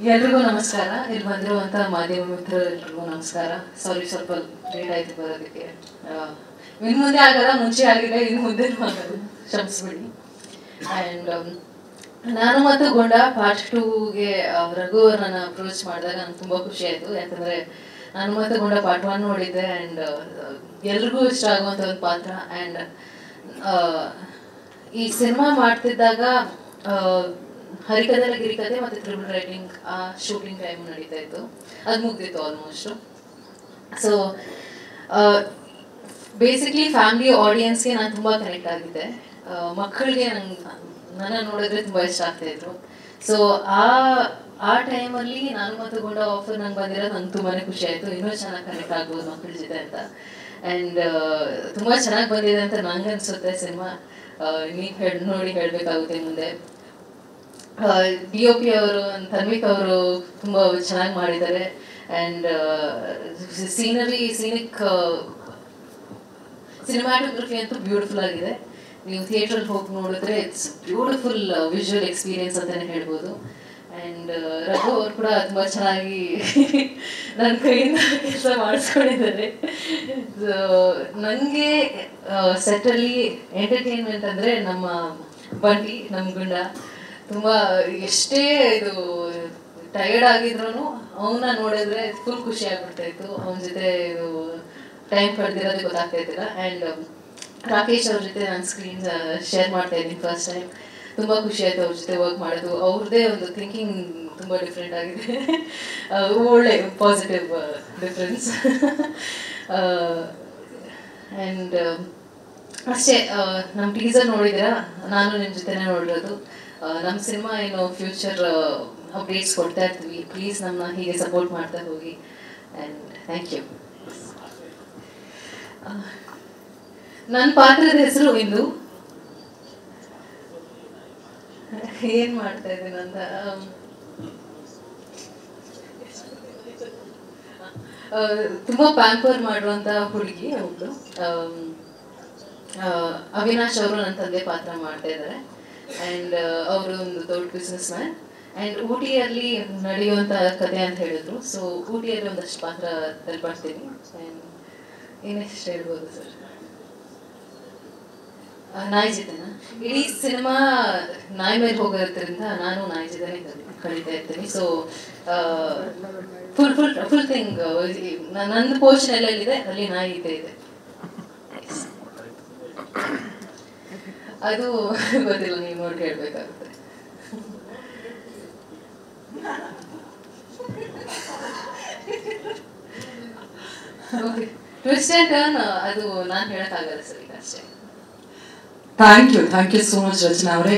ಎಲ್ರಿಗೂ ನಮಸ್ಕಾರ. ಇಲ್ಲಿ ಬಂದಿರುವಂಥ ಮಾಧ್ಯಮ ಮಿತ್ರರೆಲ್ರಿಗೂ ನಮಸ್ಕಾರ. ಸಾರಿ, ಸ್ವಲ್ಪ ಲೇಟ್ ಆಯಿತು ಬರೋದಕ್ಕೆ. ಇನ್ನು ಮುಂದೆ ಆಗಲ್ಲ, ಮುಂಚೆ ಆಗಿದೆ, ಇನ್ನು ಮುಂದೆ ಆಗಲ್ಲ, ಕ್ಷಮಿಸ್ಬಿಡಿ. ಆ್ಯಂಡ್ ನಾನು ಮತ್ತು ಗೊಂಡ ಪಾರ್ಟ್ 2ಗೆ ರಘು ನನ್ನ ಅಪ್ರೋಚ್ ಮಾಡಿದಾಗ ನನಗೆ ತುಂಬ ಖುಷಿ ಆಯಿತು. ಯಾಕಂದರೆ ನಾನು ಮತ್ತು ಗೊಂಡ ಪಾರ್ಟ್ 1 ನೋಡಿದ್ದೆ. ಆ್ಯಂಡ್ ಎಲ್ರಿಗೂ ಇಷ್ಟ ಆಗುವಂಥ ಒಂದು ಪಾತ್ರ. ಆ್ಯಂಡ್ ಈ ಸಿನಿಮಾ ಮಾಡ್ತಿದ್ದಾಗ ಹರಿಕಥೆಲ್ಲ ಗಿರಿಕಥೆ ಮತ್ತು ತ್ರಿಬಲ್ ರೈಟಿಂಗ್ ಆ ಶೂಟಿಂಗ್ ಟೈಮ್ ನಡೀತಾ ಇತ್ತು. ಅದು ಮುಗ್ದಿತ್ತು ಆಲ್ಮೋಸ್ಟು. ಸೊ ಬೇಸಿಕ್ಲಿ ಫ್ಯಾಮಿಲಿ ಆಡಿಯನ್ಸ್ಗೆ ನಾನು ತುಂಬ ಕನೆಕ್ಟ್ ಆಗಿದ್ದೆ. ಮಕ್ಕಳಿಗೆ ನನ್ನ ನೋಡಿದ್ರೆ ತುಂಬ ಇಷ್ಟ ಆಗ್ತಾಯಿದ್ರು. ಸೊ ಆ ಟೈಮಲ್ಲಿ ನಾನು ಮತ್ತು ಗೊಂಡ ಆಫರ್ ನಂಗೆ ಬಂದಿರೋದು ನಂಗೆ ತುಂಬಾ ಖುಷಿ ಆಯಿತು. ಇನ್ನೂ ಚೆನ್ನಾಗಿ ಕನೆಕ್ಟ್ ಆಗ್ಬೋದು ಮಕ್ಕಳ ಜೊತೆ ಅಂತ. ಆ್ಯಂಡ್ ತುಂಬ ಚೆನ್ನಾಗಿ ಬಂದಿದೆ ಅಂತ ನಂಗೆ ಅನಿಸುತ್ತೆ ಸಿನಿಮಾ. ನೀವು ನೋಡಿ ಹೇಳಬೇಕಾಗುತ್ತೆ ಮುಂದೆ. DOP ಅವರು ತನ್ವಿಕ್ ಅವರು ತುಂಬ ಚೆನ್ನಾಗಿ ಮಾಡಿದ್ದಾರೆ. ಆ್ಯಂಡ್ ಸಿನಿಮ್ಯಾಟೋಗ್ರಫಿ ಅಂತೂ ಬ್ಯೂಟಿಫುಲ್ ಆಗಿದೆ. ನೀವು ಥಿಯೇಟ್ರಲ್ಲಿ ಹೋಗಿ ನೋಡಿದ್ರೆ ಇಟ್ಸ್ ಬ್ಯೂಟಿಫುಲ್ ವಿಜುವಲ್ ಎಕ್ಸ್ಪೀರಿಯನ್ಸ್ ಅಂತಲೇ ಹೇಳ್ಬೋದು. ಆ್ಯಂಡ್ ರಘು ಅವರು ಕೂಡ ತುಂಬ ಚೆನ್ನಾಗಿ ನನ್ನ ಕೈಯಿಂದ ಕೆಲಸ ಮಾಡಿಸ್ಕೊಂಡಿದ್ದಾರೆ. ಸೊ ನನಗೆ ಸೆಟ್ಟಲ್ಲಿ ಎಂಟರ್ಟೈನ್ಮೆಂಟ್ ಅಂದರೆ ನಮ್ಮ ಬಂಡಿ, ನಮ್ಮ ಗುಂಡ ತುಂಬ ಎಷ್ಟೇ ಇದು ಟಯರ್ಡ್ ಆಗಿದ್ರು ಅವನ್ನ ನೋಡಿದ್ರೆ ಫುಲ್ ಖುಷಿ ಆಗ್ಬಿಡ್ತಾಯಿತ್ತು. ಅವನ ಜೊತೆ ಇದು ಟೈಮ್ ಕಳೆದಿರೋದೇ ಗೊತ್ತಾಗ್ತಾಯಿದ್ದಿಲ್ಲ. ಆ್ಯಂಡ್ ರಾಕೇಶ್ ಅವ್ರ ಜೊತೆ ನಾನು ಸ್ಕ್ರೀನ್ ಶೇರ್ ಮಾಡ್ತಾ ಇದ್ದೀನಿ ಫಸ್ಟ್ ಟೈಮ್. ತುಂಬ ಖುಷಿ ಆಯಿತು ಅವ್ರ ಜೊತೆ ವರ್ಕ್ ಮಾಡೋದು. ಅವ್ರದ್ದೇ ಒಂದು ಥಿಂಕಿಂಗ್ ತುಂಬ ಡಿಫ್ರೆಂಟ್ ಆಗಿದೆ. ಒಳ್ಳೆ ಪಾಸಿಟಿವ್ ಡಿಫ್ರೆನ್ಸ್. ಆ್ಯಂಡ್ ಅಷ್ಟೇ, ನಮ್ಮ ಟೀಸರ್ ನೋಡಿದ್ದೀರಾ, ನಾನು ನಿಮ್ಮ ಜೊತೆನೇ ನೋಡಿರೋದು. ನಮ್ಮ ಸಿನಿಮಾ ಏನು ಫ್ಯೂಚರ್ ಅಪ್ಡೇಟ್ಸ್ ಕೊಡ್ತಾ ಇರ್ತೀವಿ. ಪ್ಲೀಸ್ ನಮ್ಮನ್ನ ಹೀಗೆ ಸಪೋರ್ಟ್ ಮಾಡ್ತಾ ಹೋಗಿ. And thank you. ನನ್ನ ಪಾತ್ರದ ಹೆಸರು ಇಂದು. ಏನು ಮಾಡ್ತಾ ಇದ್ದೀನಿ ಅಂತ, ತುಂಬ ಪ್ಯಾಂಪರ್ ಮಾಡುವಂಥ ಹುಡುಗಿ ಒಬ್ಬಳು. ಅವಿನಾಶ್ ಅವರು ನನ್ನ ತಂದೆ ಪಾತ್ರ ಮಾಡ್ತಾ ಇದ್ದಾರೆ. ಆ್ಯಂಡ್ ಅವರು ಒಂದು ದೊಡ್ಡ ಬಿಸ್ನೆಸ್ ಮ್ಯಾನ್. ಆ್ಯಂಡ್ ಊಟಿಯಲ್ಲಿ ನಡೆಯುವಂಥ ಕಥೆ ಅಂತ ಹೇಳಿದ್ರು. ಸೊ ಊಟಿಯಲ್ಲಿ ಒಂದಷ್ಟು ಪಾತ್ರ ತಲ್ಪಡ್ತೀನಿ. ಆ್ಯಂಡ್ ಇನ್ನೆಷ್ಟು ಹೇಳ್ಬೋದು ಸರ್? ನಾಯಿ ಜೊತೆನ ಇಡೀ ಸಿನಿಮಾ ನಾಯಿ ಮೇಲೆ ಹೋಗೋದ್ರಿಂದ ನಾನು ನಾಯಿ ಜೊತೆನೇ ಕಳೀತಾ ಇರ್ತೀನಿ. ಸೊ ಫುಲ್ ಥಿಂಗ್ ನನ್ನ ಪೋರ್ಷನ್ ಎಲ್ಲೆಲ್ಲಿದೆ ಅಲ್ಲಿ ನಾಯಿ ಇದೆ. ಅದು ಗೊತ್ತಿಲ್ಲ, ನೀವು ನೋಡಿ ಹೇಳ್ಬೇಕಾಗುತ್ತೆ. ಓಕೆ, ಟ್ವಿಸ್ಟ್ ಆ್ಯಂಡ್ ಟರ್ನ್ ಅದು ನಾನು ಹೇಳೋಕ್ಕಾಗಲ್ಲ ಸರ್, ಈಗ ಅಷ್ಟೇ. ಥ್ಯಾಂಕ್ ಯು ಸೋ ಮಚ್ ರಚನಾ ಅವರೇ.